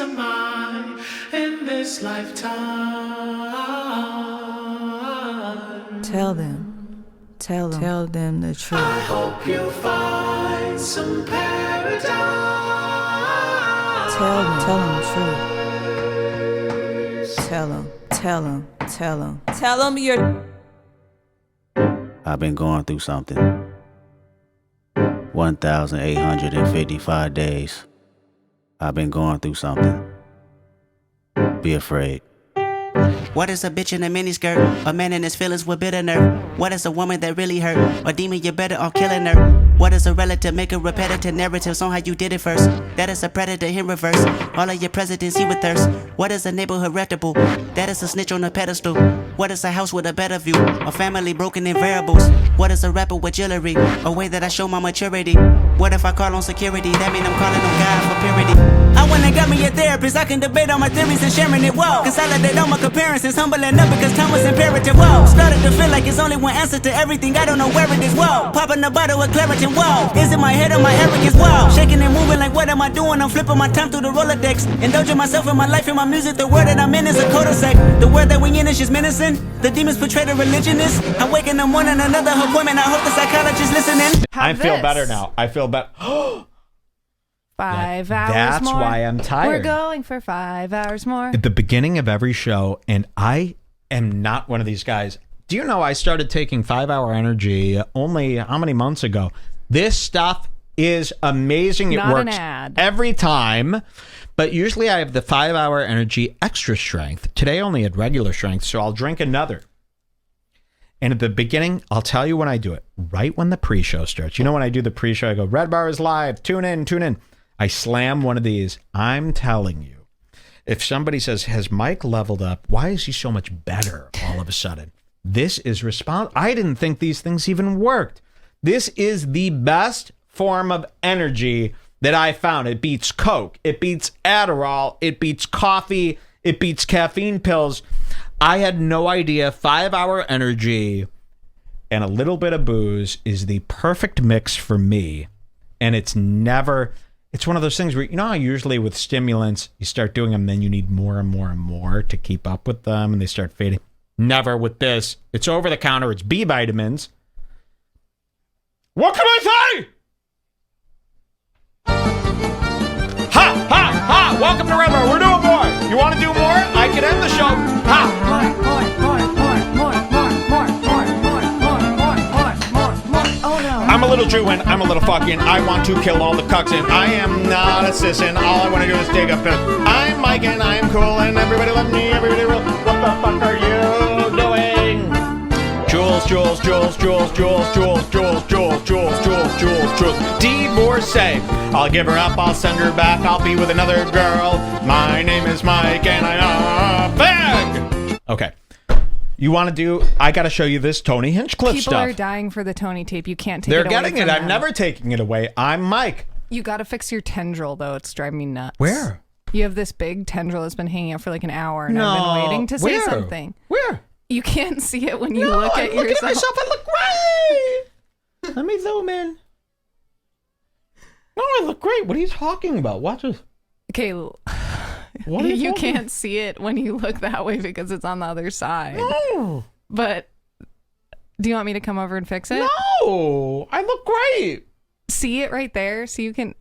am I in this lifetime? Tell them the truth. I hope you find some paradise. Tell them the truth. Tell them you're... I've been going through something. 1,855 days. I've been going through something. Be afraid. What is a bitch in a miniskirt? A man in his feelings with bitter nerve. What is a woman that really hurt? A demon, you're better off killing her. What is a relative? Make a repetitive narratives on how you did it first. That is a predator in reverse. All of your presidents, he with thirst. What is a neighborhood reputable? That is a snitch on a pedestal. What is a house with a better view? A family broken in variables. What is a rapper with jewelry? A way that I show my maturity. What if I call on security? That mean I'm calling on God for purity. I went and got me a therapist. I can debate all my theories and sharing it. Whoa. Consolidate all my comparisons. Humbling up because time was imperative. Whoa. Started to feel like it's only one answer to everything. I don't know where it is. Whoa. Popping a bottle with Claritin. Whoa. Is it my head or my arrogance? Whoa. Shaking and moving like what am I doing? I'm flipping my time through the Rolodex. Indulging myself in my life and my music. The world that I'm in is a cul-de-sac. The world that we in is just menacing. The demons portray the religionist. I wake in the morning, another appointment. I hope the psychologist listening. I feel better now. I feel better. 5 hours That's more. why I'm tired. We're going for 5 hours more. At the beginning of every show, and I am not one of these guys. Do you know I started taking 5-hour energy only how many months ago? This stuff is amazing. It Not works an ad. every time. But usually I have the 5-hour energy extra strength. Today I only had regular strength, so I'll drink another. And at the beginning, I'll tell you when I do it. Right when the pre-show starts. You know when I do the pre-show, I go, REDBAR is live. Tune in. I slam one of these. I'm telling you, if somebody says, has Mike leveled up? Why is he so much better all of a sudden? This is I didn't think these things even worked. This is the best form of energy that I found. It beats Coke. It beats Adderall. It beats coffee. It beats caffeine pills. I had no idea 5-hour energy and a little bit of booze is the perfect mix for me. And it's one of those things where, you know how usually with stimulants, you start doing them, then you need more and more and more to keep up with them, and they start fading. Never with this. It's over the counter. It's B vitamins. What can I say? Ha, ha, ha. Welcome to REDBAR. We're doing more. You want to do more? I can end the show. Ha. I'm a little Jewin, I'm a little fucking, I want to kill all the cucks, and I am not a sissin', all I want to do is dig a pill. I'm Mike and I'm cool, and everybody love me, everybody real. What the fuck are you doing? Jules. Divorcee. I'll give her up, I'll send her back, I'll be with another girl. My name is Mike and I'm a fag. Okay. You want to do, I got to show you this Tony Hinchcliffe stuff. People are dying for the Tony tape. You can't take They're it away getting it. from I'm them. never taking it away. I'm Mike. You got to fix your tendril, though. It's driving me nuts. Where? You have this big tendril that's been hanging out for like an hour, and No. I've been waiting to say Where? something. Where? You can't see it when you No, look at I'm looking yourself. at myself. I look great. Let me zoom in. No, I look great. What are you talking about? Watch this. Okay, What are you talking- can't see it when you look that way because it's on the other side. No. But do you want me to come over and fix it? No. I look great. See it right there, so you can.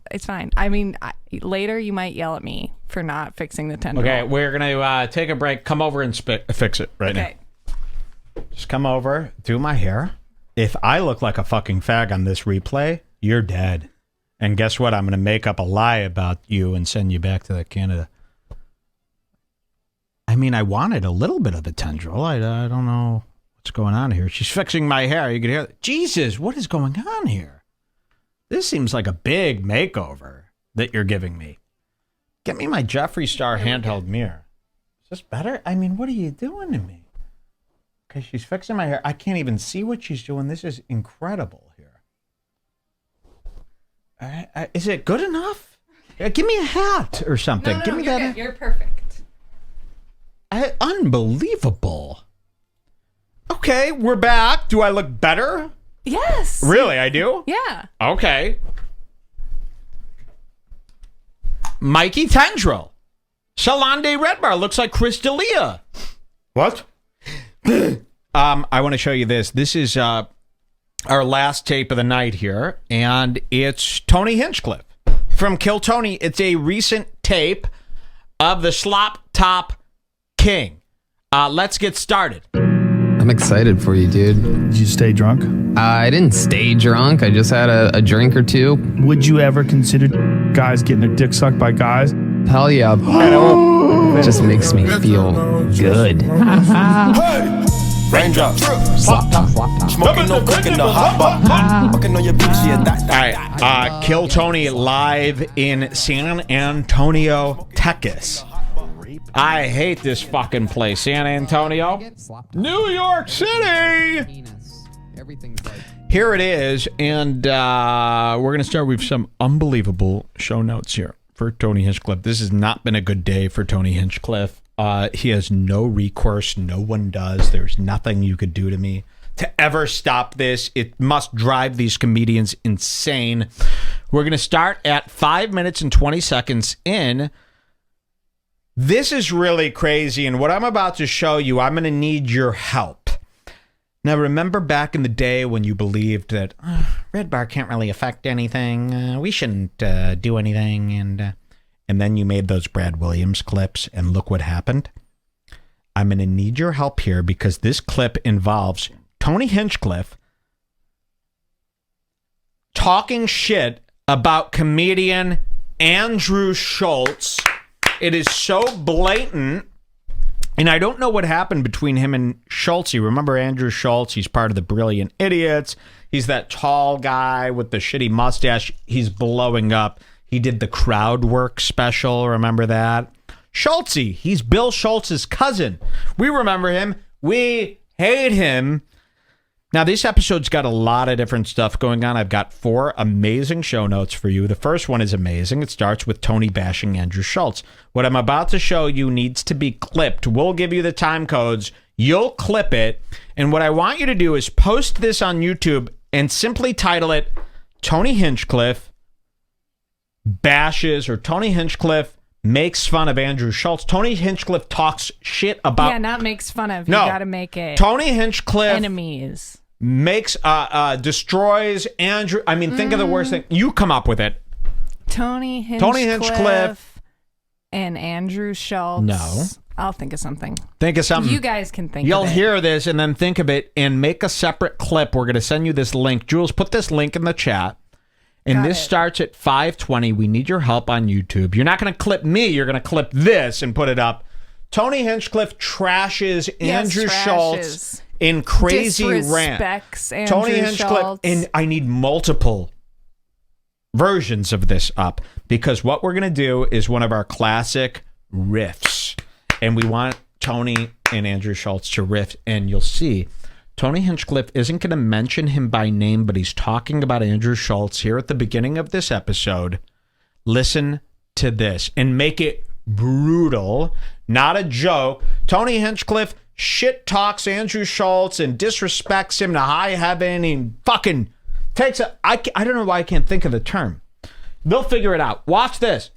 It's fine. I mean, later you might yell at me for not fixing the tendril. Okay, we're going to take a break. Come over and fix it right now. Just come over, do my hair. If I look like a fucking fag on this replay, you're dead. And guess what? I'm going to make up a lie about you and send you back to Canada. I mean, I wanted a little bit of a tendril. I don't know what's going on here. She's fixing my hair. You can hear that. Jesus, what is going on here? This seems like a big makeover that you're giving me. Get me my Jeffree Star handheld mirror. Is this better? I mean, what are you doing to me? Okay, she's fixing my hair. I can't even see what she's doing. This is incredible here. Is it good enough? Give me a hat or something. Give me you're that. good. You're perfect. Unbelievable. Okay, we're back. Do I look better? Yes. Really, I do? Yeah. Okay. Mikey Tendril. Shalande REDBAR looks like Chris D'Elia. What? I want to show you this. This is our last tape of the night here, and it's Tony Hinchcliffe from Kill Tony. It's a recent tape of the Slop Top King. Let's get started. I'm excited for you, dude. Did you stay drunk? I didn't stay drunk. I just had a drink or two. Would you ever consider guys getting their dick sucked by guys? Hell yeah. It just makes me feel good. Raindrops, slop top, smoking no cook in the hot pot. Fucking on your bitch, yeah, that's All right, Kill Tony live in San Antonio, Texas. I hate this fucking place, San Antonio, New York City. Here it is, and we're going to start with some unbelievable show notes here for Tony Hinchcliffe. This has not been a good day for Tony Hinchcliffe. He has no recourse. No one does. There's nothing you could do to me to ever stop this. It must drive these comedians insane. We're going to start at 5 minutes and 20 seconds in. This is really crazy, and what I'm about to show you, I'm going to need your help. Now, remember back in the day when you believed that REDBAR can't really affect anything, we shouldn't do anything, and then you made those Brad Williams clips, and look what happened? I'm going to need your help here because this clip involves Tony Hinchcliffe talking shit about comedian Andrew Schulz. It is so blatant, and I don't know what happened between him and Schulz. You remember Andrew Schulz? He's part of the Brilliant Idiots. He's that tall guy with the shitty mustache. He's blowing up. He did the crowd work special. Remember that? Schultzy. He's Bill Schultz's cousin. We remember him. We hate him. Now, this episode's got a lot of different stuff going on. I've got 4 amazing show notes for you. The first one is amazing. It starts with Tony bashing Andrew Schulz. What I'm about to show you needs to be clipped. We'll give you the time codes. You'll clip it. And what I want you to do is post this on YouTube and simply title it Tony Hinchcliffe bashes, or Tony Hinchcliffe makes fun of Andrew Schulz. Tony Hinchcliffe talks shit about... Yeah, not makes fun of. You No. gotta make it Tony Hinchcliffe enemies. makes destroys Andrew. I mean, think of the worst thing. You come up with it. Tony Hinchcliffe Hinchcliffe and Andrew Schulz. No. I'll think of something. Think of something. You guys can think You'll of it. hear this and then think of it and make a separate clip. We're going to send you this link. Jules, put this link in the chat. And Got this it. starts at 5:20. We need your help on YouTube. You're not going to clip me. You're going to clip this and put it up. Tony Hinchcliffe trashes Andrew Schulz in crazy rant. Disrespects Andrew Tony Hinchcliffe, Schulz. and I need multiple versions of this up because what we're going to do is one of our classic riffs. And we want Tony and Andrew Schulz to riff, and you'll see Tony Hinchcliffe isn't going to mention him by name, but he's talking about Andrew Schulz here at the beginning of this episode. Listen to this and make it brutal, not a joke. Tony Hinchcliffe shit talks Andrew Schulz and disrespects him to high heaven and fucking takes a... I don't know why I can't think of the term. They'll figure it out. Watch this.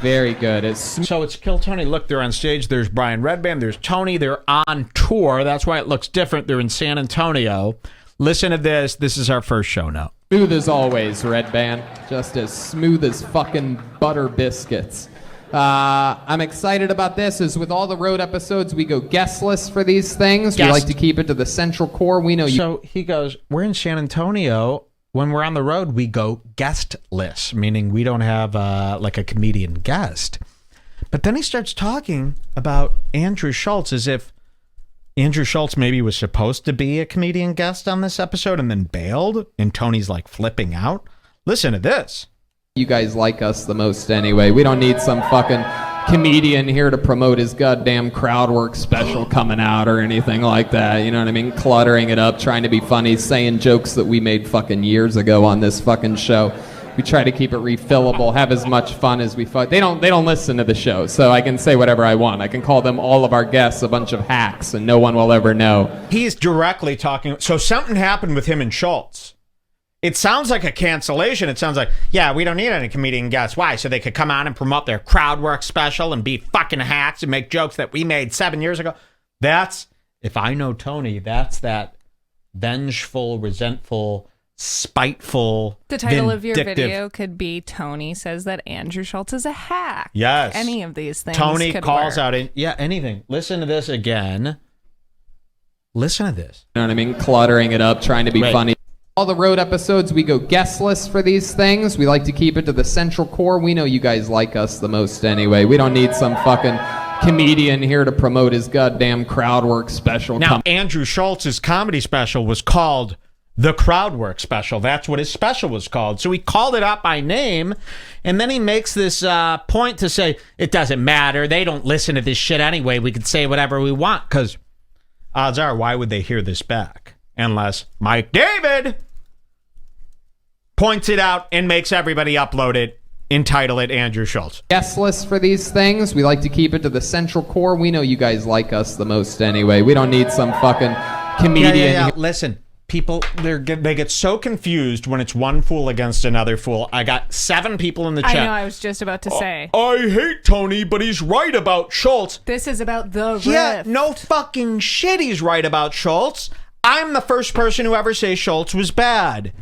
Very good. So it's Kill Tony. Look, they're on stage. There's Brian Redband. There's Tony. They're on tour. That's why it looks different. They're in San Antonio. Listen to this. This is our first show note. Smooth as always, Red Band. Just as smooth as fucking butter biscuits. I'm excited about this. As with all the road episodes, we go guestless for these things. We like to keep it to the central core. We know you. So he goes, we're in San Antonio. When we're on the road, we go guestless, meaning we don't have like a comedian guest. But then he starts talking about Andrew Schulz as if Andrew Schulz maybe was supposed to be a comedian guest on this episode and then bailed. And Tony's like flipping out. Listen to this. You guys like us the most anyway. We don't need some fucking comedian here to promote his goddamn crowd work special coming out or anything like that. You know what I mean? Cluttering it up, trying to be funny, saying jokes that we made fucking years ago on this fucking show. We try to keep it refillable, have as much fun as we fuck. They don't listen to the show, so I can say whatever I want. I can call them, all of our guests, a bunch of hacks, and no one will ever know. He's directly talking. So something happened with him and Schulz. It sounds like a cancellation. It sounds like, yeah, we don't need any comedian guests. Why? So they could come on and promote their crowd work special and be fucking hacks and make jokes that we made 7 years ago. That's, if I know Tony, that's that vengeful, resentful, spiteful, The title vindictive. of your video could be Tony says that Andrew Schulz is a hack. Yes. Any of these things. Tony could calls work. out, anything. Listen to this again. Listen to this. You know what I mean? Cluttering it up, trying to be Right. funny. All the road episodes, we go guestless for these things. We like to keep it to the central core. We know you guys like us the most anyway. We don't need some fucking comedian here to promote his goddamn crowd work special. Now, Andrew Schultz's comedy special was called The Crowd Work Special. That's what his special was called. So he called it out by name, and then he makes this point to say, it doesn't matter. They don't listen to this shit anyway. We can say whatever we want, because odds are, why would they hear this back? Unless Mike David points it out and makes everybody upload it, entitle it Andrew Schulz. Guestless for these things. We like to keep it to the central core. We know you guys like us the most anyway. We don't need some fucking comedian. Yeah. Listen, people, they get so confused when it's one fool against another fool. I got 7 people in the chat. I know, I was just about to say. I hate Tony, but he's right about Schulz. This is about the riff. Yeah, no fucking shit he's right about Schulz. I'm the first person who ever say Schulz was bad.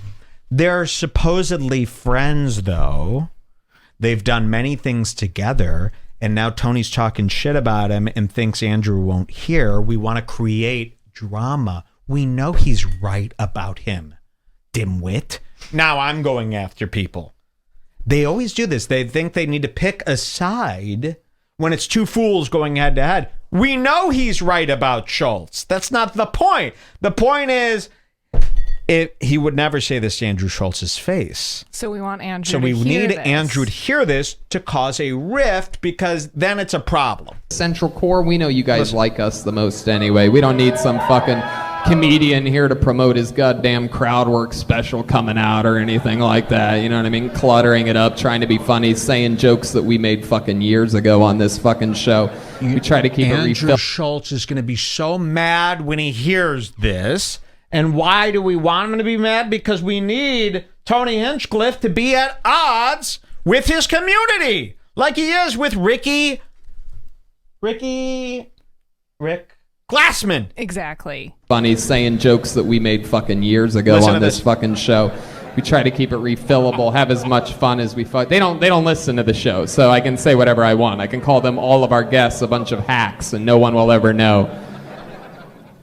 They're supposedly friends, though. They've done many things together, and now Tony's talking shit about him and thinks Andrew won't hear. We want to create drama. We know he's right about him, dimwit. Now I'm going after people. They always do this. They think they need to pick a side when it's 2 fools going head to head. We know he's right about Schulz. That's not the point. The point is, he would never say this to Andrew Schultz's face. So we want Andrew So to we hear need this. Andrew to hear this to cause a rift, because then it's a problem. Central core, we know you guys like us the most anyway. We don't need some fucking comedian here to promote his goddamn crowd work special coming out or anything like that. You know what I mean? Cluttering it up, trying to be funny, saying jokes that we made fucking years ago on this fucking show. We try to keep it Andrew refilled. Schulz is going to be so mad when he hears this. And why do we want him to be mad? Because we need Tony Hinchcliffe to be at odds with his community, like he is with Rick Glassman. Exactly. Funny, saying jokes that we made fucking years ago Listen on to this this. fucking show. We try to keep it refillable, have as much fun as we fuck. They don't listen to the show, so I can say whatever I want. I can call them, all of our guests, a bunch of hacks, and no one will ever know.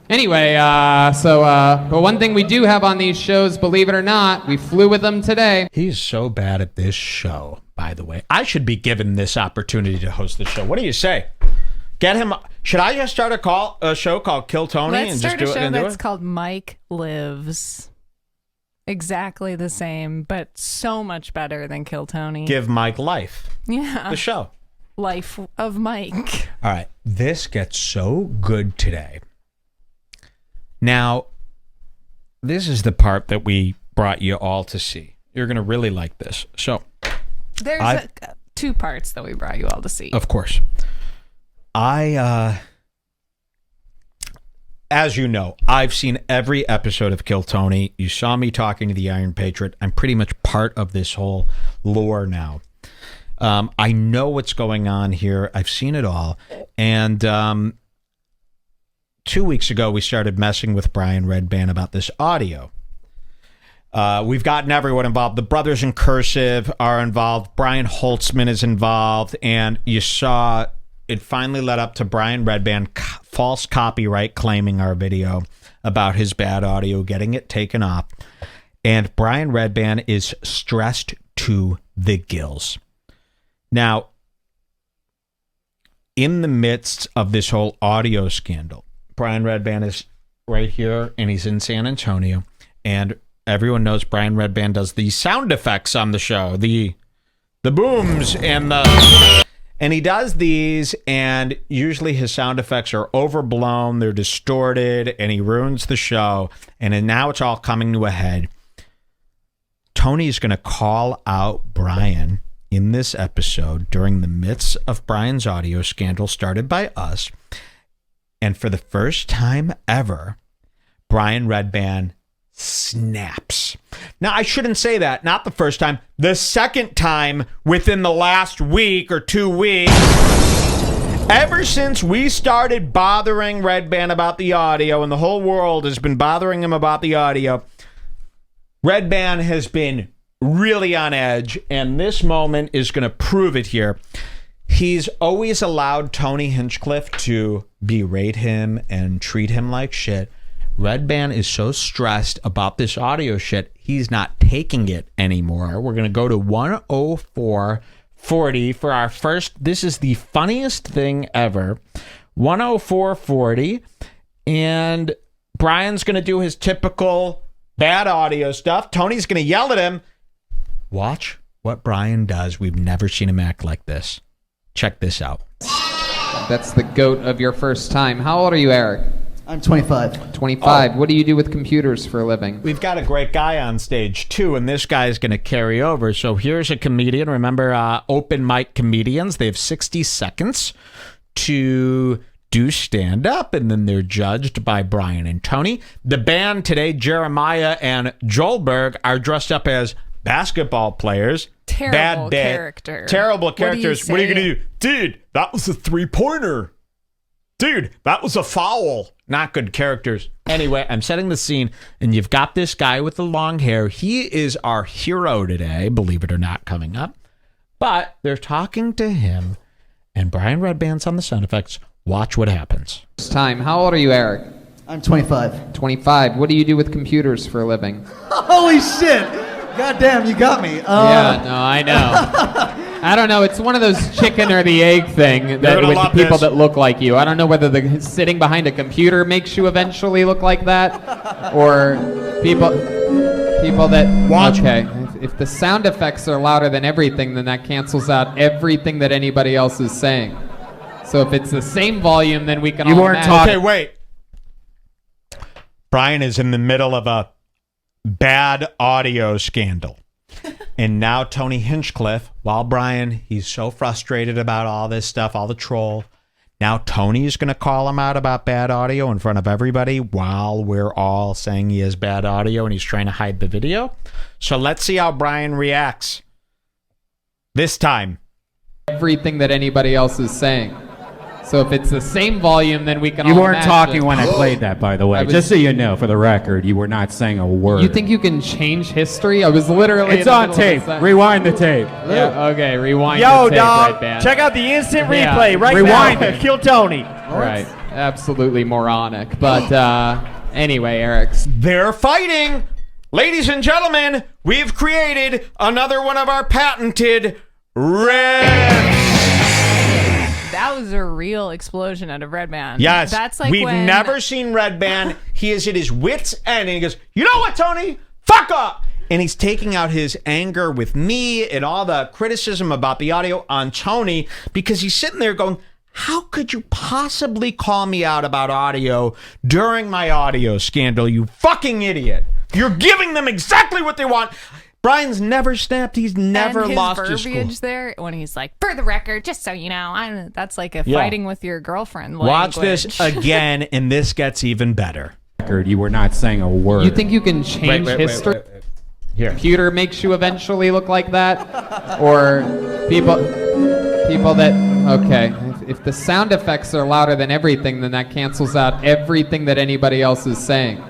Anyway, but one thing we do have on these shows, believe it or not, we flew with them today. He's so bad at this show, by the way. I should be given this opportunity to host the show. What do you say? Get him. Should I just start a show called Kill Tony Let's and start just a do it? show And do that's it? called Mike Lives. Exactly the same, but so much better than Kill Tony. Give Mike life. Yeah. The show. Life of Mike. All right. This gets so good today. Now, this is the part that we brought you all to see. You're going to really like this. So, There's 2 parts that we brought you all to see. of course, as you know, I've seen every episode of Kill Tony. You saw me talking to the Iron Patriot. I'm pretty much part of this whole lore now. I know what's going on here. I've seen it all. And 2 weeks ago, we started messing with Brian Redban about this audio. We've gotten everyone involved. The brothers in cursive are involved. Brian Holtzman is involved. And you saw it finally led up to Brian Redban false copyright claiming our video about his bad audio, getting it taken off. And Brian Redban is stressed to the gills. Now, in the midst of this whole audio scandal, Brian Redban is right here, and he's in San Antonio, and everyone knows Brian Redban does the sound effects on the show, the booms and he does these, and usually his sound effects are overblown, they're distorted, and he ruins the show, and now it's all coming to a head. Tony's going to call out Brian in this episode during the midst of Brian's audio scandal started by us. And for the first time ever, Brian Redban snaps. Now, I shouldn't say that. Not the first time. The second time within the last week or 2 weeks. Ever since we started bothering Redban about the audio, and the whole world has been bothering him about the audio, Redban has been really on edge, and this moment is going to prove it here. He's always allowed Tony Hinchcliffe to berate him and treat him like shit. Redban is so stressed about this audio shit, he's not taking it anymore. We're going to go to 104.40 for our first. This is the funniest thing ever. 104.40. And Brian's going to do his typical bad audio stuff. Tony's going to yell at him. Watch what Brian does. We've never seen him act like this. Check this out. That's the goat of your first time. How old are you, Eric? I'm 25. 25. What do you do with computers for a living? We've got a great guy on stage, too, and this guy is going to carry over. So here's a comedian. Remember, open mic comedians, they have 60 seconds to do stand-up, and then they're judged by Brian and Tony. The band today, Jeremiah and Joelberg, are dressed up as basketball players. Terrible character. Terrible characters. What are you going to do? Dude, that was a three-pointer. Dude, that was a foul. Not good characters. Anyway, I'm setting the scene, and you've got this guy with the long hair. He is our hero today, believe it or not, coming up. But they're talking to him, and Brian Redban's on the sound effects. Watch what happens. First time. How old are you, Eric? I'm 25. 25. What do you do with computers for a living? Holy shit! God damn, you got me. Yeah, no, I know. I don't know. It's one of those chicken or the egg thing that with the people that look like you. I don't know whether the sitting behind a computer makes you eventually look like that, or people that watch. Okay, if the sound effects are louder than everything, then that cancels out everything that anybody else is saying. So if it's the same volume, then we can. You all weren't match. talking. Okay, wait. Brian is in the middle of a bad audio scandal. And now Tony Hinchcliffe, while Brian, he's so frustrated about all this stuff, all the troll. Now Tony's going to call him out about bad audio in front of everybody while we're all saying he has bad audio and he's trying to hide the video. So let's see how Brian reacts this time. Everything that anybody else is saying. So if it's the same volume, then we can all You weren't match talking it. when I played that, by the way. Just so you know, for the record, you were not saying a word. You think you can change history? I was literally. It's on tape. Rewind the tape. Yeah. Okay. Rewind. Yo, the tape, dog. Red Band. Check out the instant Yeah. replay right Rewind now. it. Kill Tony. Right. Absolutely moronic. But anyway, Eric. They're fighting. Ladies and gentlemen, we've created another one of our patented riffs. That was a real explosion out of Redban. Yes, that's like we've never seen Redban. He is at his wit's end, and he goes, "You know what, Tony? Fuck up!" And he's taking out his anger with me and all the criticism about the audio on Tony because he's sitting there going, "How could you possibly call me out about audio during my audio scandal? You fucking idiot! You're giving them exactly what they want." Brian's never snapped. He's never lost his cool. verbiage there when he's like, "For the record, just so you know," that's like a fighting with your girlfriend Watch language. this again, and this gets even better. You were not saying a word. You think you can change history? Wait. Here. Computer makes you eventually look like that, or people that. Okay. If the sound effects are louder than everything, then that cancels out everything that anybody else is saying.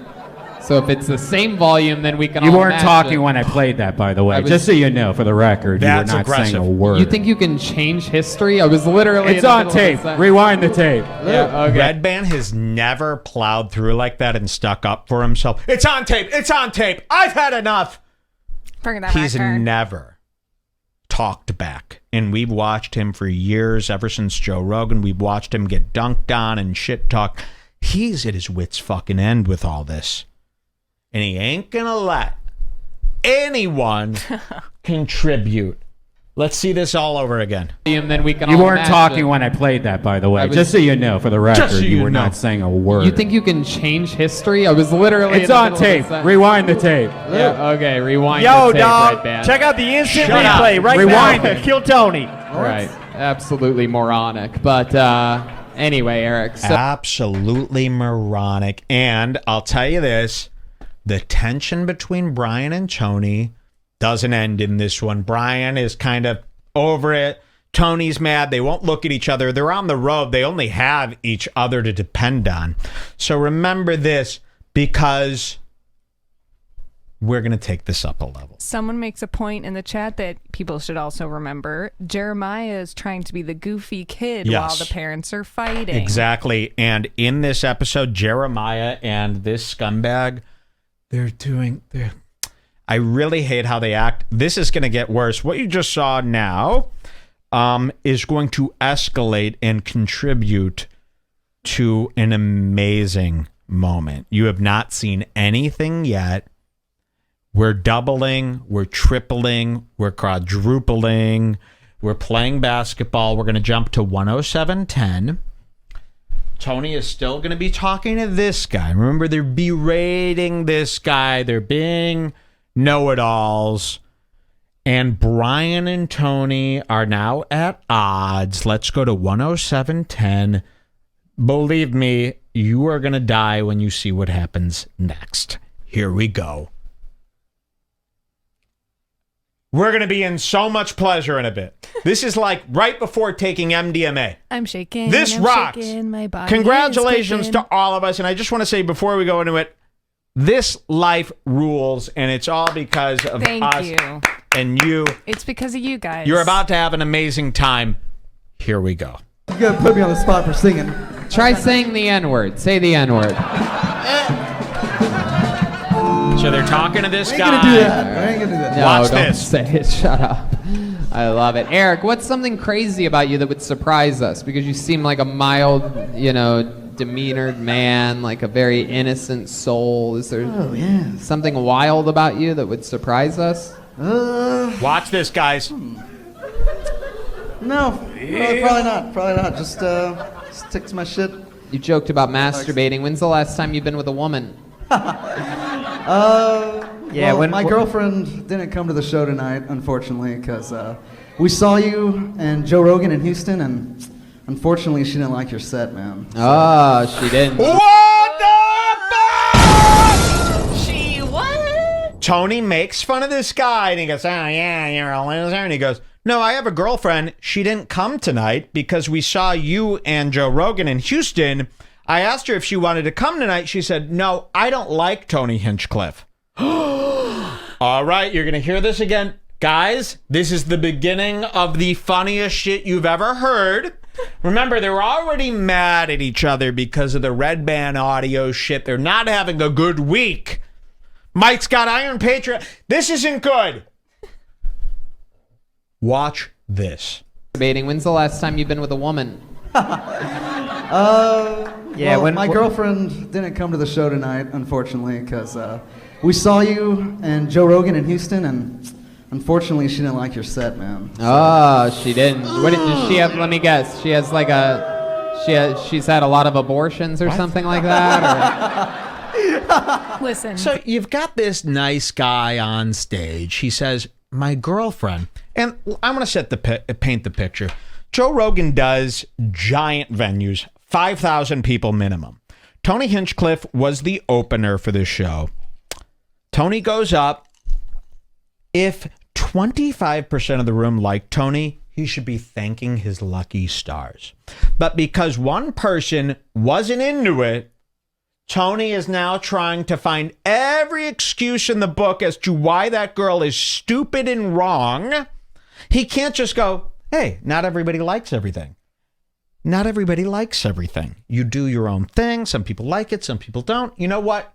So if it's the same volume, then we can You all weren't match talking it. when I played that, by the way. was- Just so you know, for the record, you were That's not aggressive. saying a word. You think you can change history? I was literally. It's in the on middle of a tape. sentence. Rewind the tape. Yeah. Okay. Redban has never plowed through like that and stuck up for himself. It's on tape. It's on tape. I've had enough. For the He's record. never talked back. And we've watched him for years, ever since Joe Rogan. We've watched him get dunked on and shit talk. He's at his wit's fucking end with all this. And he ain't gonna let anyone contribute. Let's see this all over again. And then we can You all weren't match talking it. when I played that, by the way. was- Just so you know, for the record, so you you were know. not saying a word. You think you can change history? I was literally. It's in the on middle of a tape. sentence. Rewind the tape. Yeah. Okay. Rewind. Yo, the tape, dog. Red Band. Check out the instant Shut up. replay right Rewind now. it. Kill Tony. Right. Absolutely moronic. But anyway, Eric. So Absolutely moronic. And I'll tell you this, the tension between Brian and Tony doesn't end in this one. Brian is kind of over it. Tony's mad. They won't look at each other. They're on the road. They only have each other to depend on. So remember this, because we're going to take this up a level. Someone makes a point in the chat that people should also remember. Jeremiah is trying to be the goofy kid while the parents are fighting. Exactly. And in this episode, Jeremiah and this scumbag, I really hate how they act. This is going to get worse. What you just saw now is going to escalate and contribute to an amazing moment. You have not seen anything yet. We're doubling, we're tripling, we're quadrupling, we're playing basketball. We're going to jump to 107.10. Tony is still going to be talking to this guy. Remember, they're berating this guy. They're being know-it-alls. And Brian and Tony are now at odds. Let's go to 107.10. Believe me, you are going to die when you see what happens next. Here we go. We're going to be in so much pleasure in a bit. This is like right before taking MDMA. I'm shaking. This rocks. Shaking, my body Congratulations to all of us. And I just want to say before we go into it, this life rules, and it's all because of us. Thank you. And you. It's because of you guys. You're about to have an amazing time. Here we go. You gotta put me on the spot for singing. Try saying the N-word. Say the N-word. So they're talking to this guy. I ain't gonna do that. I ain't gonna do that. No, Watch don't this. say it. Shut up. I love it. Eric, what's something crazy about you that would surprise us? Because you seem like a mild, demeanored man, like a very innocent soul. Is there something wild about you that would surprise us? Watch this, guys. No, probably not. Probably not. Just stick to my shit. You joked about masturbating. When's the last time you've been with a woman? My girlfriend didn't come to the show tonight, unfortunately, because we saw you and Joe Rogan in Houston, and unfortunately, she didn't like your set, man. Oh, she didn't. What the fuck? She what? Tony makes fun of this guy, and he goes, "Oh yeah, you're a loser." And he goes, "No, I have a girlfriend. She didn't come tonight because we saw you and Joe Rogan in Houston. I asked her if she wanted to come tonight. She said, no, I don't like Tony Hinchcliffe." All right, you're going to hear this again. Guys, this is the beginning of the funniest shit you've ever heard. Remember, they were already mad at each other because of the REDBAR audio shit. They're not having a good week. Mike's got Iron Patriot. This isn't good. Watch this. When's the last time you've been with a woman? My girlfriend didn't come to the show tonight, unfortunately, because we saw you and Joe Rogan in Houston, and unfortunately, she didn't like your set, man. Oh, she didn't. What does she have? Let me guess. She has like she's had a lot of abortions or something like that? Listen. So you've got this nice guy on stage. He says, my girlfriend, and I'm going to paint the picture. Joe Rogan does giant venues, 5,000 people minimum. Tony Hinchcliffe was the opener for this show. Tony goes up. If 25% of the room liked Tony, he should be thanking his lucky stars. But because one person wasn't into it, Tony is now trying to find every excuse in the book as to why that girl is stupid and wrong. He can't just go, hey, not everybody likes everything. Not everybody likes everything. You do your own thing. Some people like it. Some people don't. You know what?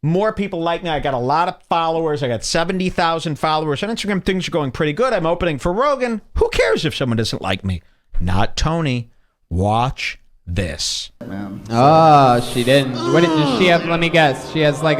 More people like me. I got a lot of followers. I got 70,000 followers on Instagram. Things are going pretty good. I'm opening for Rogan. Who cares if someone doesn't like me? Not Tony. Watch this. Oh, she didn't. What does she have? Let me guess. She has like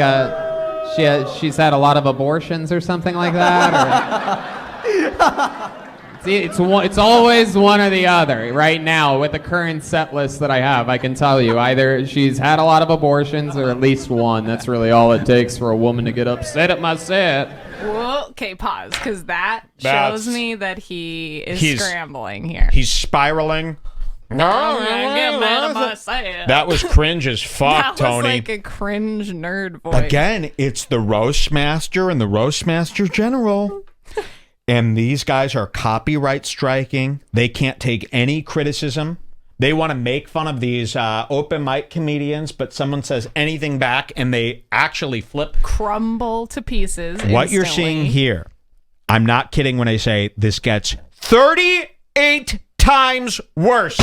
she's had a lot of abortions or something like that? Or? See, it's always one or the other. Right now, with the current set list that I have, I can tell you either she's had a lot of abortions or at least one. That's really all it takes for a woman to get upset at my set. Well, okay, pause, because that shows me that he is scrambling here. He's spiraling. That was cringe as fuck, That was Tony. like a cringe nerd voice. Again, it's the roast master and the roast master general. And these guys are copyright striking. They can't take any criticism. They want to make fun of these open mic comedians, but someone says anything back and they actually crumble to pieces. What you're seeing here, I'm not kidding when I say this gets 38 times worse.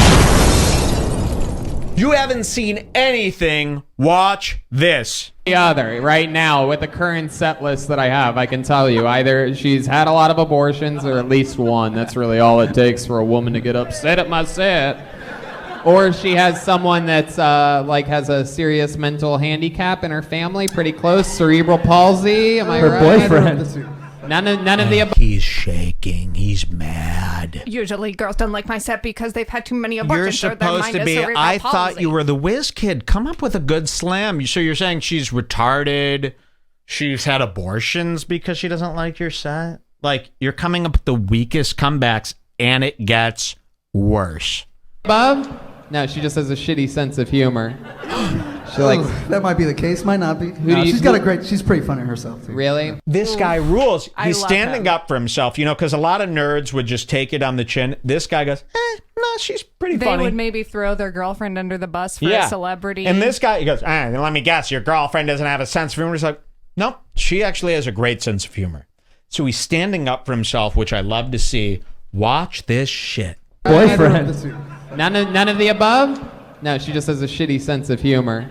You haven't seen anything. Watch this. The other, right now, with the current set list that I have, I can tell you either she's had a lot of abortions or at least one. That's really all it takes for a woman to get upset at my set. Or she has someone that's has a serious mental handicap in her family, pretty close, cerebral palsy. Am I right? Her boyfriend. None of the above. He's shaking. He's mad. Usually girls don't like my set because they've had too many abortions. You're supposed to be. I thought you were the whiz kid. Come up with a good slam. So you're saying she's retarded. She's had abortions because she doesn't like your set. Like, you're coming up with the weakest comebacks, and it gets worse. Above? No, she just has a shitty sense of humor. She that might be the case, might not be. She's pretty funny herself. Too. Really? This guy rules. He's standing him. up for himself, because a lot of nerds would just take it on the chin. This guy goes, no, she's pretty funny. They would maybe throw their girlfriend under the bus for a celebrity. And this guy, he goes, let me guess, your girlfriend doesn't have a sense of humor. He's like, nope, she actually has a great sense of humor. So he's standing up for himself, which I love to see. Watch this shit. Boyfriend. None of the above? No, she just has a shitty sense of humor.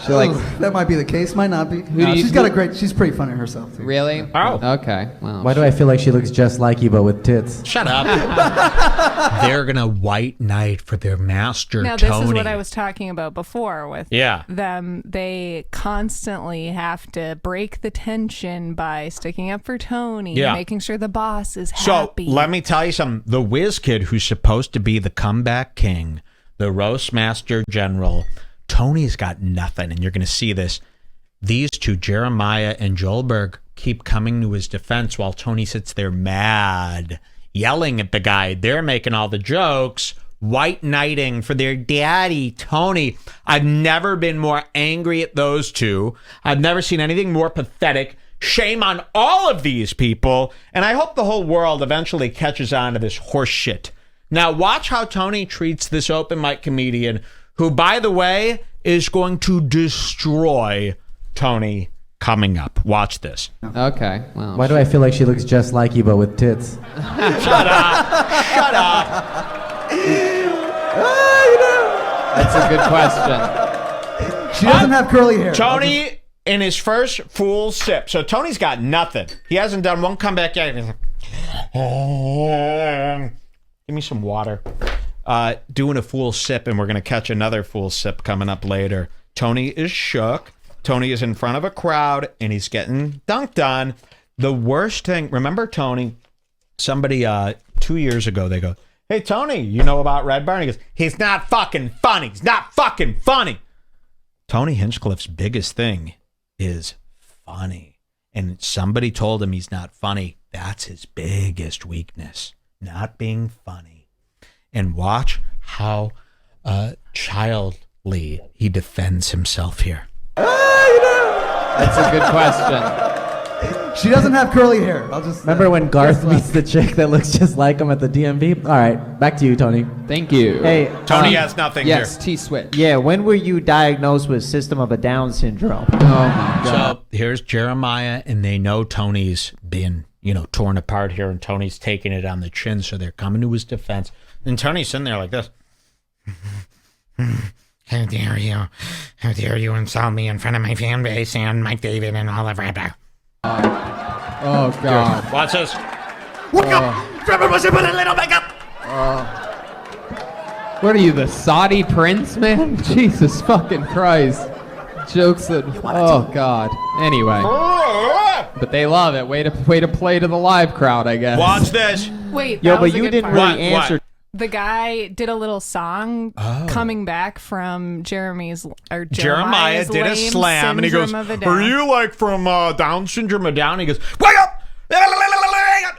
That might be the case, might not be. She's pretty funny herself. Too. Really? Oh. Okay. Well, Why do I feel like she looks just like you, but with tits? Shut up. They're going to white knight for their master, Now, Tony. this is what I was talking about before with them. They constantly have to break the tension by sticking up for Tony, making sure the boss is happy. So let me tell you something. The whiz kid who's supposed to be the comeback king, the roast master general, Tony's got nothing, and you're going to see this. These two, Jeremiah and Joelberg, keep coming to his defense while Tony sits there mad, yelling at the guy. They're making all the jokes, white knighting for their daddy, Tony. I've never been more angry at those two. I've never seen anything more pathetic. Shame on all of these people, and I hope the whole world eventually catches on to this horse shit. Now, watch how Tony treats this open mic comedian who, by the way, is going to destroy Tony coming up. Watch this. Okay. Well, Why do I feel like she looks just like you, but with tits? Shut up. Shut up. That's a good question. She doesn't have curly hair. Tony, in his first full sip. So Tony's got nothing. He hasn't done one comeback yet. He's like, give me some water. Doing a full sip, and we're going to catch another full sip coming up later. Tony is shook. Tony is in front of a crowd, and he's getting dunked on. The worst thing, remember Tony? Somebody 2 years ago, they go, hey, Tony, you know about REDBAR? And he goes, he's not fucking funny. He's not fucking funny. Tony Hinchcliffe's biggest thing is funny. And somebody told him he's not funny. That's his biggest weakness, not being funny. And watch how childly he defends himself here. That's a good question. She doesn't have curly hair. Remember when Garth meets the chick that looks just like him at the DMV? All right, back to you, Tony. Thank you. Hey, Tony has nothing here. Yes, T-Switch. Yeah, when were you diagnosed with System of a Down syndrome? Oh, my God. So here's Jeremiah, and they know Tony's been, torn apart here, and Tony's taking it on the chin, so they're coming to his defense. And Tony's sitting there like this. How dare you? How dare you insult me in front of my fan base and Mike David and all of REDBAR? Oh, God. Watch this. Look up! Trevor was put a little back up! What are you, the Saudi prince, man? Jesus fucking Christ. Jokes that... Oh, God. Anyway. But they love it. Way to play to the live crowd, I guess. Watch this. Wait, Yo, that was but a you good didn't part. really answer. The guy did a little song coming back from Jeremiah did a slam, and he goes, "Are "Are you like from Down syndrome or down?" He goes, "Wake up!"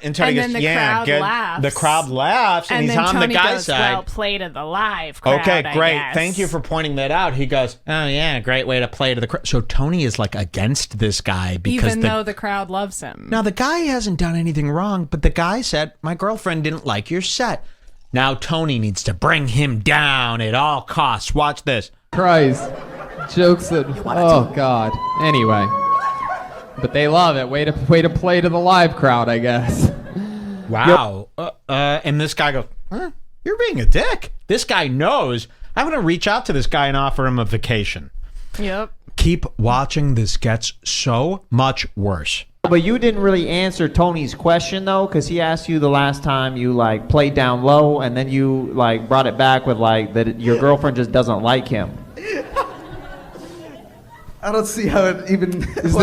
And Tony goes, yeah, good. The crowd laughs, and he's on the guy's side. Well, play to the live crowd, okay, great. I guess. Thank you for pointing that out. He goes, oh, yeah, great way to play to the crowd. So Tony is like against this guy because even though the crowd loves him. Now, the guy hasn't done anything wrong, but the guy said, my girlfriend didn't like your set. Now Tony needs to bring him down at all costs. Watch this. Christ. Jokes that, oh, God. Anyway. But they love it. Way to play to the live crowd, I guess. Wow. And this guy goes, huh? You're being a dick. This guy knows. I'm going to reach out to this guy and offer him a vacation. Yep. Keep watching. This gets so much worse. But you didn't really answer Tony's question, though, because he asked you the last time you, like, played down low, and then you, like, brought it back with, like, that your girlfriend just doesn't like him. I don't see how it even... Is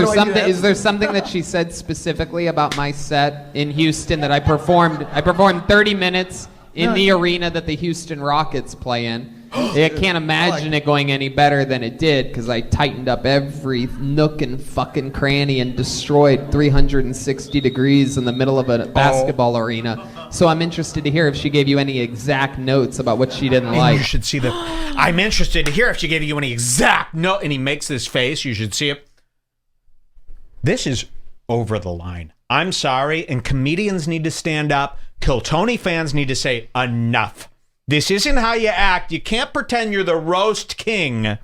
there something that she said specifically about my set in Houston that I performed? I performed 30 minutes in the arena that the Houston Rockets play in. I can't imagine it going any better than it did because I tightened up every nook and fucking cranny and destroyed 360 degrees in the middle of a basketball arena. So I'm interested to hear if she gave you any exact notes about what she didn't like. You should see the... I'm interested to hear if she gave you any exact note. And he makes this face. You should see it. This is over the line. I'm sorry. And comedians need to stand up. Kill Tony fans need to say enough. This isn't how you act. You can't pretend you're the roast king.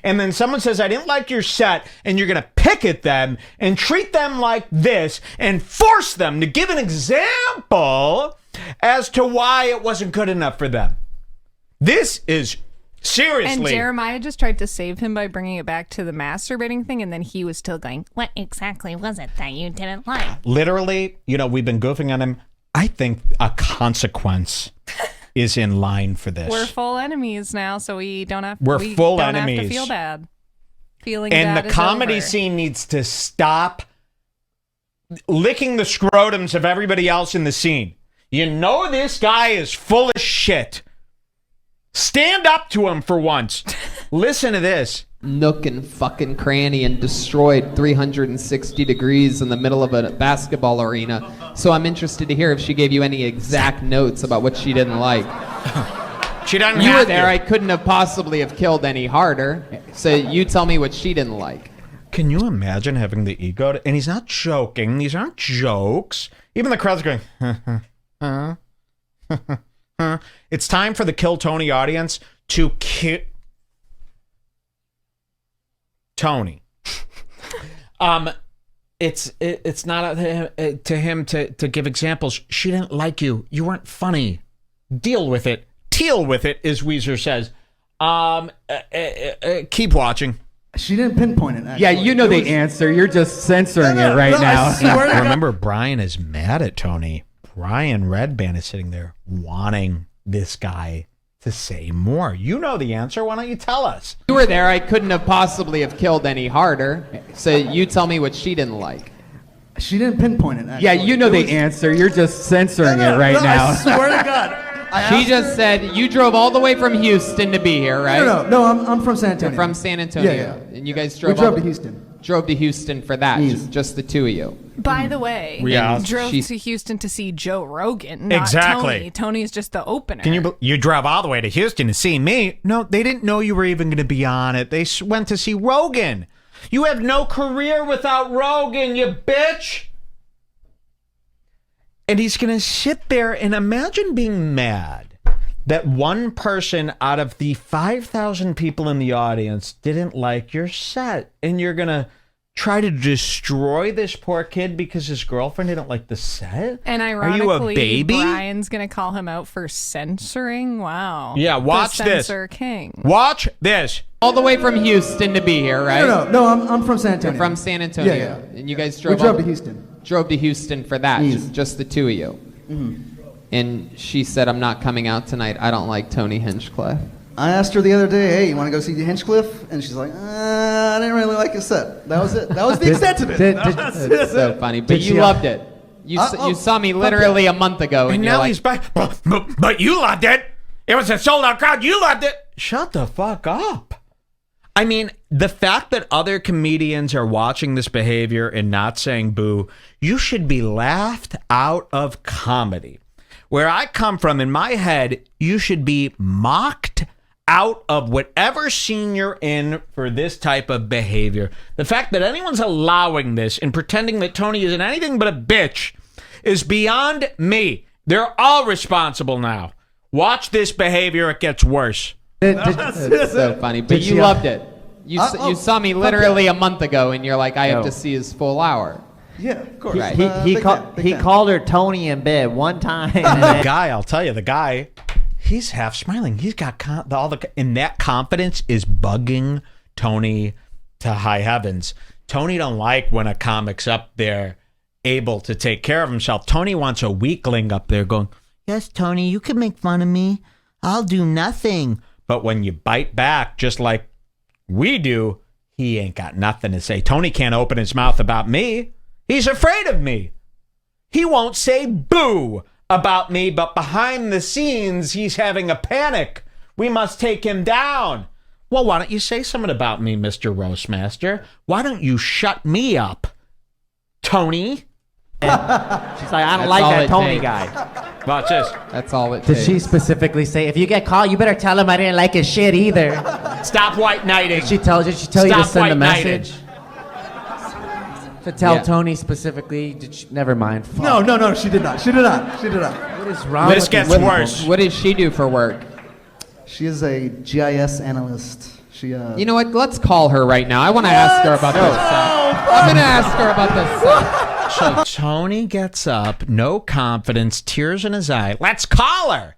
And then someone says, I didn't like your set, and you're going to pick at them and treat them like this and force them to give an example as to why it wasn't good enough for them. This is seriously. And Jeremiah just tried to save him by bringing it back to the masturbating thing, and then he was still going, what exactly was it that you didn't like? Literally, we've been goofing on him. I think a consequence is in line for this. We're full enemies now, so we don't have. We're full enemies. Have to feel bad. Feeling and bad the comedy over. Scene needs to stop licking the scrotums of everybody else in the scene. You know this guy is full of shit. Stand up to him for once. Listen to this. Nook and fucking cranny and destroyed 360 degrees in the middle of a basketball arena. So I'm interested to hear if she gave you any exact notes about what she didn't like. She doesn't. You were there. I couldn't have possibly have killed any harder. So you tell me what she didn't like. Can you imagine having the ego? And he's not joking. These aren't jokes. Even the crowd's going, It's time for the Kill Tony audience to kill Tony. It's not to him to give examples. She didn't like you. You weren't funny. Deal with it. Deal with it, as Weezer says. Keep watching. She didn't pinpoint it, actually. Yeah, you know the answer. You're just censoring it right now. Remember, Brian is mad at Tony. Brian Redband is sitting there wanting this guy to say more. You know the answer. Why don't you tell us? You were there. I couldn't have possibly have killed any harder. So you tell me what she didn't like. She didn't pinpoint it, actually. Yeah, you know the answer. You're just censoring it right now. I swear to God. She just said you drove all the way from Houston to be here, right? No, I'm from San Antonio. You're from San Antonio. Yeah. And you guys drove to Houston. Drove to Houston for that, just the two of you. By the way, drove to Houston to see Joe Rogan, not exactly. Tony. Tony's just the opener. You drove all the way to Houston to see me? No, they didn't know you were even going to be on it. They went to see Rogan. You have no career without Rogan, you bitch. And he's going to sit there and imagine being mad that one person out of the 5,000 people in the audience didn't like your set. And you're going to try to destroy this poor kid because his girlfriend didn't like the set? And ironically, are you a baby? Brian's going to call him out for censoring. Wow. Yeah, watch the this. Censor king. Watch this. All the way from Houston to be here, right? No, I'm from San Antonio. You're from San Antonio. Yeah. And you guys drove to Houston. Drove to Houston for that, just the two of you. Mm-hmm. And she said, I'm not coming out tonight. I don't like Tony Hinchcliffe. I asked her the other day, hey, you want to go see Hinchcliffe? And she's like, I didn't really like his set. That was it. That was the extent of it. That's so funny. But you loved it. You saw me literally a month ago. And now he's back. But you loved it. It was a sold-out crowd. You loved it. Shut the fuck up. I mean, the fact that other comedians are watching this behavior and not saying boo, you should be laughed out of comedy. Where I come from, in my head, you should be mocked out of whatever scene you're in for this type of behavior. The fact that anyone's allowing this and pretending that Tony isn't anything but a bitch is beyond me. They're all responsible now. Watch this behavior, it gets worse. It's so funny, but you loved it. You saw me literally a month ago, and you're like, I have to see his full hour. Yeah, of course. Right. He called her Tony in bed one time. The guy, I'll tell you, the guy, he's half smiling. He's got and that confidence is bugging Tony to high heavens. Tony don't like when a comic's up there able to take care of himself. Tony wants a weakling up there going, yes, Tony, you can make fun of me. I'll do nothing. But when you bite back, just like we do, he ain't got nothing to say. Tony can't open his mouth about me. He's afraid of me. He won't say boo about me, but behind the scenes, he's having a panic. We must take him down. Well, why don't you say something about me, Mr. Roastmaster? Why don't you shut me up, Tony? She's like, I don't like that Tony guy. Watch this. That's all it Did takes. she specifically say, if you get caught, you better tell him I didn't like his shit either? Stop white knighting. Did she tell you to send a message? To tell Tony specifically? Never mind. Fuck. No, she did not. She did not. What is wrong This with gets these worse. people? What does she do for work? She is a GIS analyst. She. You know what? Let's call her right now. I want to ask her about this. I'm going to ask her about this. So Tony gets up, no confidence, tears in his eye. Let's call her.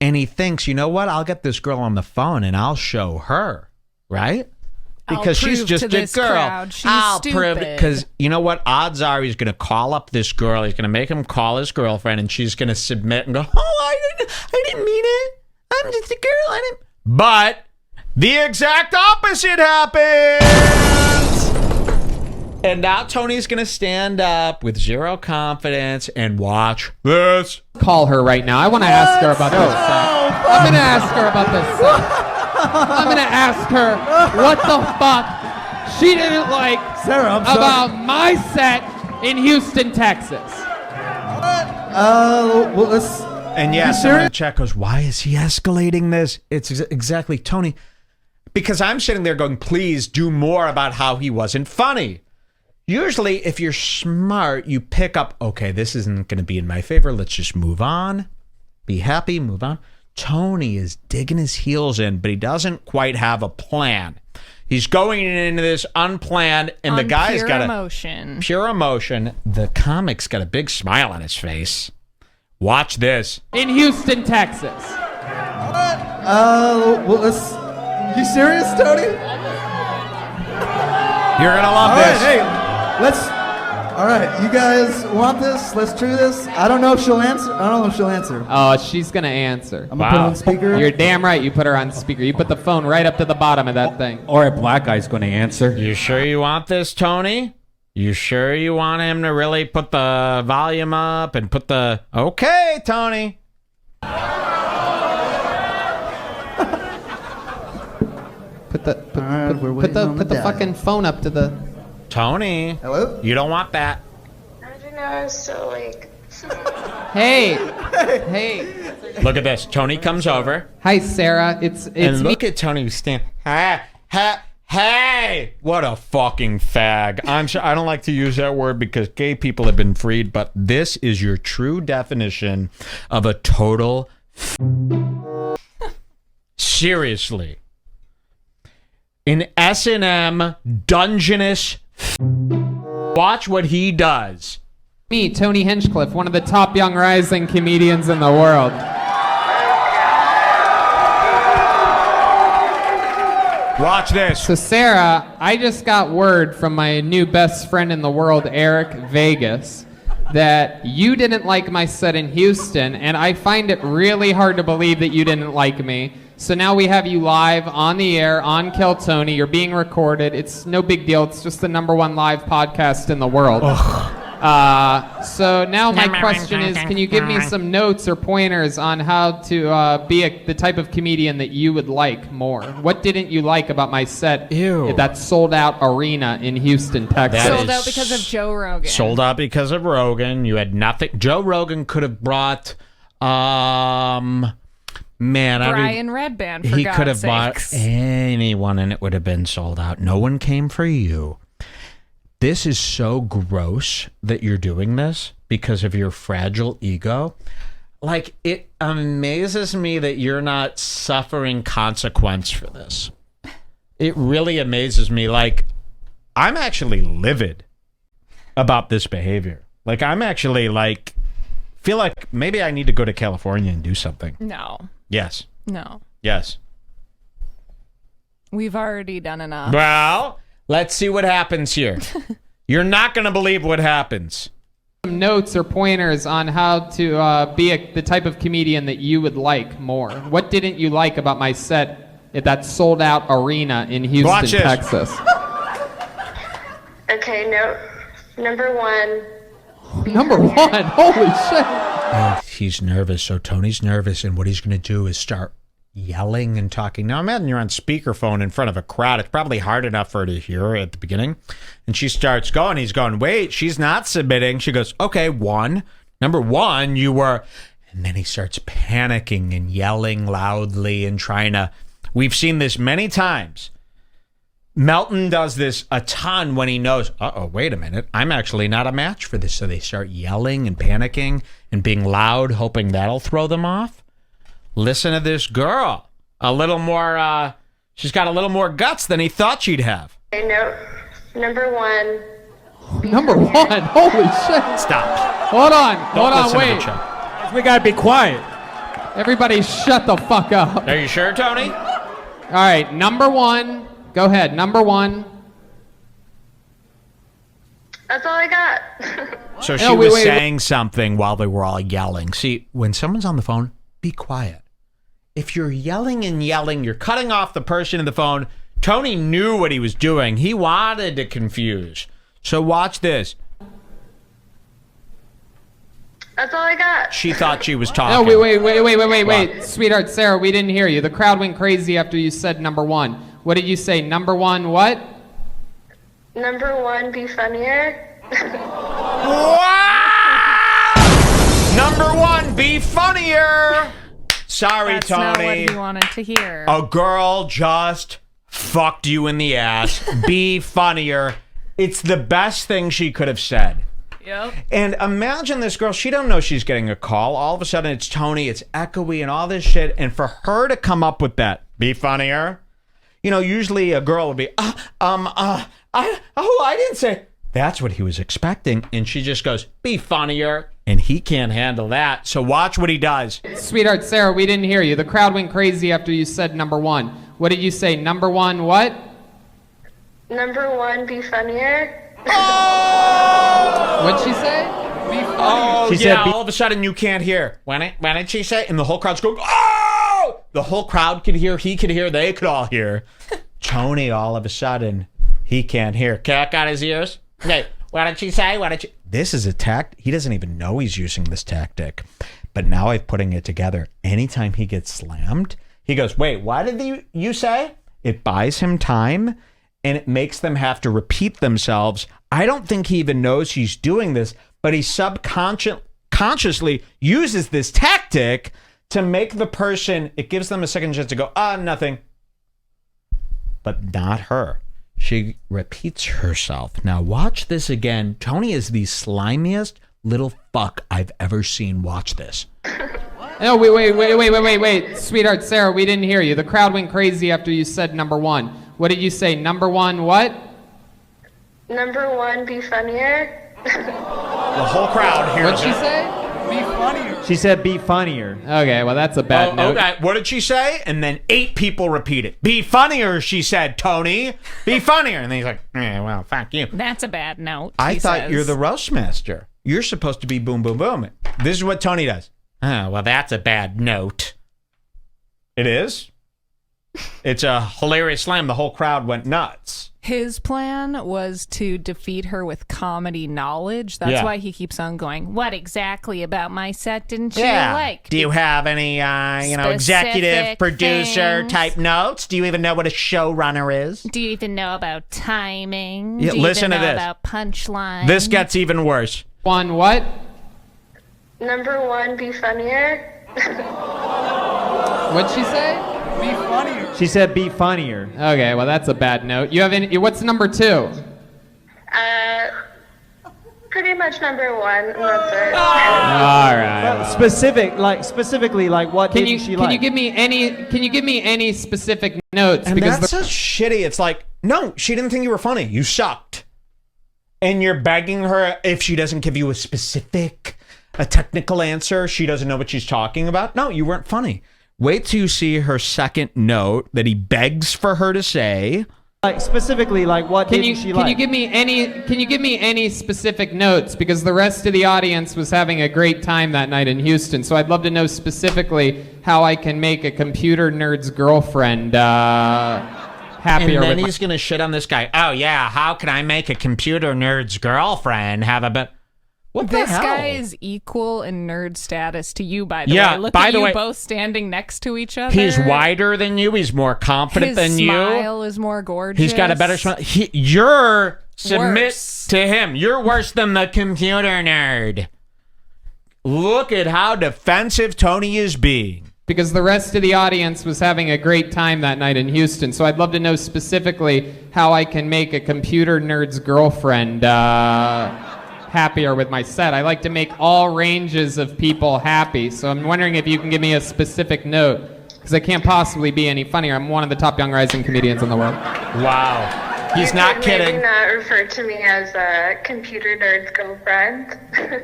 And he thinks, you know what? I'll get this girl on the phone and I'll show her, right? Because she's just a girl. I'll prove it. Because you know what? Odds are he's going to call up this girl. He's going to make him call his girlfriend, and she's going to submit and go, "Oh, I didn't mean it. I'm just a girl." But the exact opposite happens. And now Tony's going to stand up with zero confidence and watch this. Call her right now. I want to ask her about this. I'm going to ask her about this. I'm going to ask her what the fuck she didn't like about my set in Houston, Texas. Well, let's... And yes, someone in the chat goes, why is he escalating this? It's exactly Tony. Because I'm sitting there going, please do more about how he wasn't funny. Usually, if you're smart, you pick up, okay, this isn't going to be in my favor. Let's just move on. Be happy, move on. Tony is digging his heels in, but he doesn't quite have a plan. He's going into this unplanned, and the guy's got pure emotion. The comic's got a big smile on his face. Watch this. In Houston, Texas. Well, let's... You serious, Tony? You're going to love this. Hey, let's... All right, you guys want this? Let's try this. I don't know if she'll answer. Oh, she's going to answer. I'm going to put her on speaker. You're damn right you put her on speaker. You put the phone right up to the bottom of that thing. Or a black guy's going to answer. You sure you want this, Tony? You sure you want him to really put the volume up and put the... Okay, Tony. Put the fucking phone up to the... Tony. Hello? You don't want that. I don't know, I was so like... Hey. Look at this. Tony comes over. Hi, Sarah. It's and me. Look at Tony stand. Hey! What a fucking fag. I'm sure I don't like to use that word because gay people have been freed, but this is your true definition of a total seriously. An S&M Dungeness watch what he does. Me, Tony Hinchcliffe, one of the top young rising comedians in the world. Watch this. So Sarah, I just got word from my new best friend in the world, Eric Vegas, that you didn't like my set in Houston, and I find it really hard to believe that you didn't like me. So now we have you live on the air on Kill Tony. You're being recorded. It's no big deal. It's just the #1 live podcast in the world. Ugh. So now my question is, can you give me some notes or pointers on how to be the type of comedian that you would like more? What didn't you like about my set at that sold-out arena in Houston, Texas? Sold out because of Joe Rogan. Sold out because of Rogan. You had nothing. Joe Rogan could have brought, Brian Redband, for he God's could have sakes. bought anyone and it would have been sold out. No one came for you. This is so gross that you're doing this because of your fragile ego. Like, it amazes me that you're not suffering consequence for this. It really amazes me. Like, I'm actually livid about this behavior. Like, I'm actually like, feel like maybe I need to go to California and do something. No. Yes. No. Yes. We've already done enough. Well, let's see what happens here. You're not going to believe what happens. Some notes or pointers on how to be the type of comedian that you would like more. What didn't you like about my set at that sold-out arena in Houston, Texas? Okay, number one. Number one? Holy shit. Oh, he's nervous. So Tony's nervous, and what he's going to do is start yelling and talking. Now imagine you're on speakerphone in front of a crowd. It's probably hard enough for her to hear at the beginning. And she starts going. He's going, wait, she's not submitting. She goes, okay, number one, you were. And then he starts panicking and yelling loudly and trying to. We've seen this many times. Melton does this a ton when he knows, wait a minute, I'm actually not a match for this. So they start yelling and panicking and being loud, hoping that'll throw them off. Listen to this girl. A little more, she's got a little more guts than he thought she'd have. Okay, number one. Number one? Holy shit. Stop. Hold on, wait. We gotta be quiet. Everybody shut the fuck up. Are you sure, Tony? All right, number one. Go ahead, number one. That's all I got. So she was saying something while they were all yelling. See, when someone's on the phone, be quiet. If you're yelling and yelling, you're cutting off the person in the phone. Tony knew what he was doing. He wanted to confuse. So watch this. That's all I got. She thought she was talking. No, wait. Sweetheart Sarah, we didn't hear you. The crowd went crazy after you said number one. What did you say? Number one what? Number one, be funnier. Number one, be funnier. Sorry, That's Tony. That's not what he wanted to hear. A girl just fucked you in the ass. Be funnier. It's the best thing she could have said. Yep. And imagine this girl, she don't know she's getting a call. All of a sudden it's Tony, it's echoey and all this shit. And for her to come up with that, be funnier. You know, usually a girl would be, I didn't say. That's what he was expecting. And she just goes, be funnier. And he can't handle that. So watch what he does. Sweetheart Sarah, we didn't hear you. The crowd went crazy after you said number one. What did you say? Number one what? Number one, be funnier. What'd she say? Be funnier. Oh, she said, all of a sudden you can't hear. When did she say? And the whole crowd's going, oh! The whole crowd could hear, he could hear, they could all hear. Tony, all of a sudden, he can't hear. Cat got his ears. Okay, what did she say? This is a tactic. He doesn't even know he's using this tactic. But now I'm putting it together. Anytime he gets slammed, he goes, wait, what did you say? It buys him time, and it makes them have to repeat themselves. I don't think he even knows he's doing this, but he subconsciously uses this tactic to make the person, it gives them a second chance to go, nothing. But not her. She repeats herself. Now watch this again. Tony is the slimiest little fuck I've ever seen. Watch this. No, wait. Sweetheart Sarah, we didn't hear you. The crowd went crazy after you said number one. What did you say? Number one what? Number one, be funnier. The whole crowd hears What'd she say? Be funnier. She said be funnier. Okay, well that's a bad note. Okay, what did she say? And then 8 people repeat it. Be funnier, she said, Tony. Be funnier. And then he's like, well, fuck you. That's a bad note. I thought you're the roast master. You're supposed to be boom, boom, boom. This is what Tony does. Oh, well, that's a bad note. It is? It's a hilarious slam. The whole crowd went nuts. His plan was to defeat her with comedy knowledge. That's why he keeps on going, what exactly about my set didn't you like? Do you have any, executive producer type notes? Do you even know what a showrunner is? Do you even know about timing? Yeah, Do you listen even to know this. about punchline? This gets even worse. One what? Number 1, be funnier. What'd she say? Be funnier. She said be funnier. Okay, well that's a bad note. You have any? What's number 2? Pretty much number 1. And that's it. All right. Specifically, what did she like? Can you give me any specific notes? And because that's so shitty. It's like, no, she didn't think you were funny. You sucked. And you're begging her if she doesn't give you a technical answer, she doesn't know what she's talking about. No, you weren't funny. Wait till you see her second note that he begs for her to say. Specifically, what did she like? Can you give me any specific notes? Because the rest of the audience was having a great time that night in Houston. So I'd love to know specifically how I can make a computer nerd's girlfriend happier. And then he's going to shit on this guy. Oh, yeah, how can I make a computer nerd's girlfriend have a bit... What the this hell? guy is equal in nerd status to you, by the Yeah, way. Look by at the you way, both standing next to each other. He's wider than you. He's more confident than you. His smile is more gorgeous. He's got a better smile. You're submit to him. You're worse than the computer nerd. Look at how defensive Tony is being. Because the rest of the audience was having a great time that night in Houston. So I'd love to know specifically how I can make a computer nerd's girlfriend happier with my set. I like to make all ranges of people happy. So I'm wondering if you can give me a specific note, because I can't possibly be any funnier. I'm one of the top young rising comedians in the world. Wow. He's You not could kidding. Maybe not refer to me as a computer nerd's girlfriend,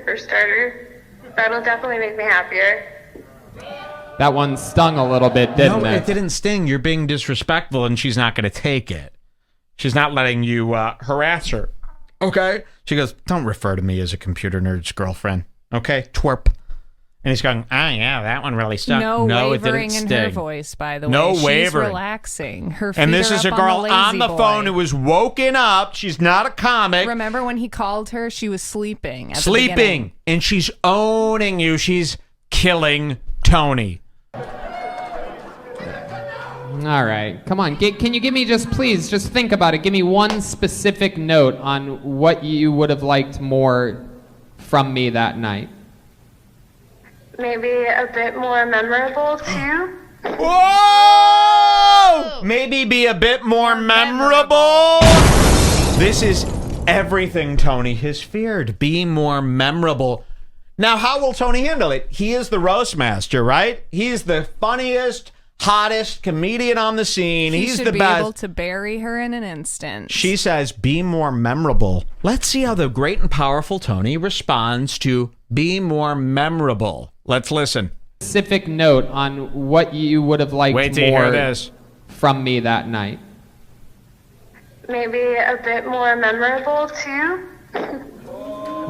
for starter. That'll definitely make me happier. That one stung a little bit, didn't No, it? it didn't sting. You're being disrespectful, and she's not going to take it. She's not letting you harass her. Okay? She goes, don't refer to me as a computer nerd's girlfriend. Okay? Twerp. And he's going, yeah, that one really stung. No it didn't wavering in sting. her voice, by the way. No She's wavering. relaxing. Her feet And this are is a up girl on the boy. phone who was woken up. She's not a comic. Remember when he called her? She was sleeping. At the Sleeping. beginning. And she's owning you. She's killing Tony. All right, come on. Can you give me please, just think about it. Give me one specific note on what you would have liked more from me that night. Maybe a bit more memorable, too. Whoa! Maybe be a bit more memorable. This is everything Tony has feared. Be more memorable. Now, how will Tony handle it? He is the roast master, right? He's the funniest, hottest comedian on the scene. He's the should be best. able to bury her in an instant. She says, be more memorable. Let's see how the great and powerful Tony responds to be more memorable. Let's listen. Specific note on what you would have liked Wait till you more hear this. from me that night. Maybe a bit more memorable, too.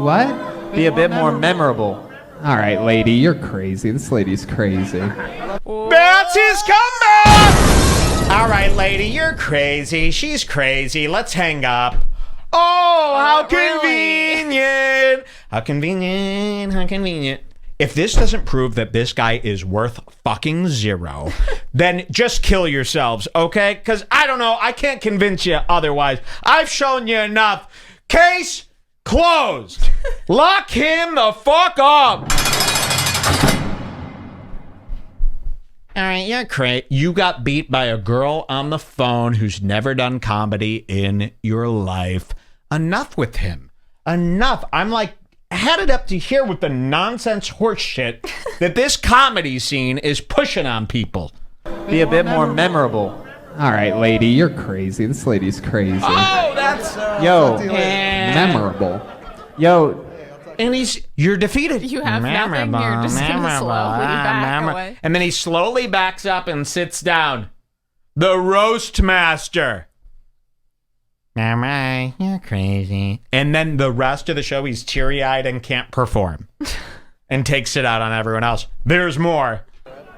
What? Be a bit more memorable. All right, lady, you're crazy. This lady's crazy. That's his comeback! All right, lady, you're crazy. She's crazy. Let's hang up. Oh, how convenient. How convenient. How convenient. If this doesn't prove that this guy is worth fucking zero, then just kill yourselves, okay? Because I don't know. I can't convince you otherwise. I've shown you enough. Case closed. Lock him the fuck up. All right, you're great. You got beat by a girl on the phone who's never done comedy in your life. Enough with him. Enough. I'm like headed up to here with the nonsense horse shit that this comedy scene is pushing on people. Be a bit more memorable. All right, lady, you're crazy. This lady's crazy. Oh, that's memorable. Yo. And you're defeated. You have nothing. You're just going to slowly back away. And then he slowly backs up and sits down. The roast master. Mama, you're crazy. And then the rest of the show, he's teary-eyed and can't perform. And takes it out on everyone else. There's more.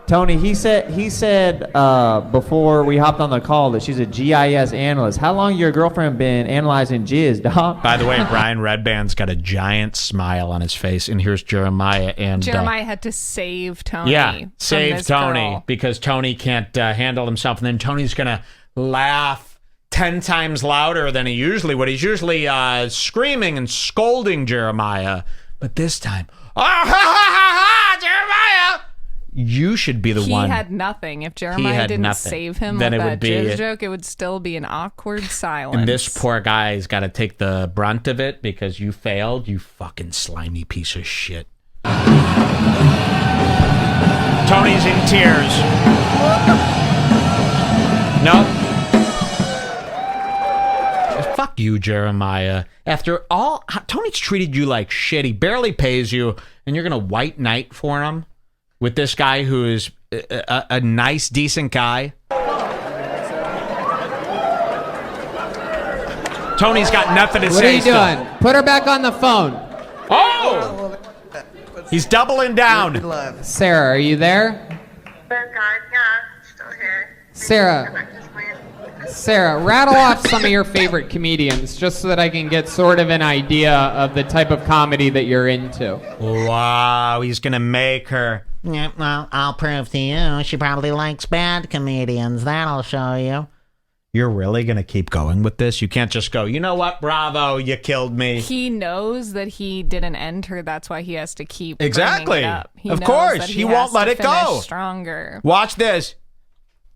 Tony, he said before we hopped on the call that she's a GIS analyst. How long your girlfriend been analyzing jizz, dog? By the way, Brian Redband's got a giant smile on his face, and here's Jeremiah. And Jeremiah had to save Tony. Yeah, save Tony girl. because Tony can't handle himself, and then Tony's gonna laugh 10 times louder than he usually would. He's usually screaming and scolding Jeremiah, but this time, Jeremiah! You should be the one. He had nothing. If Jeremiah didn't save him with that jizz joke, it would still be an awkward silence. And this poor guy's got to take the brunt of it because you failed, you fucking slimy piece of shit. Tony's in tears. No. Fuck you, Jeremiah. After all, Tony's treated you like shit. He barely pays you, and you're going to white knight for him? With this guy who is a nice, decent guy. Tony's got nothing to say. What are you doing? Put her back on the phone. Oh! He's doubling down. Sarah, are you there? Still here. Sarah, rattle off some of your favorite comedians just so that I can get sort of an idea of the type of comedy that you're into. Wow, he's going to make her. Yeah, well, I'll prove to you. She probably likes bad comedians. That'll show you. You're really going to keep going with this? You can't just go, you know what, bravo, you killed me. He knows that he didn't end her. That's why he has to keep exactly. bringing it up. Of course. He won't let it go. Stronger. Watch this.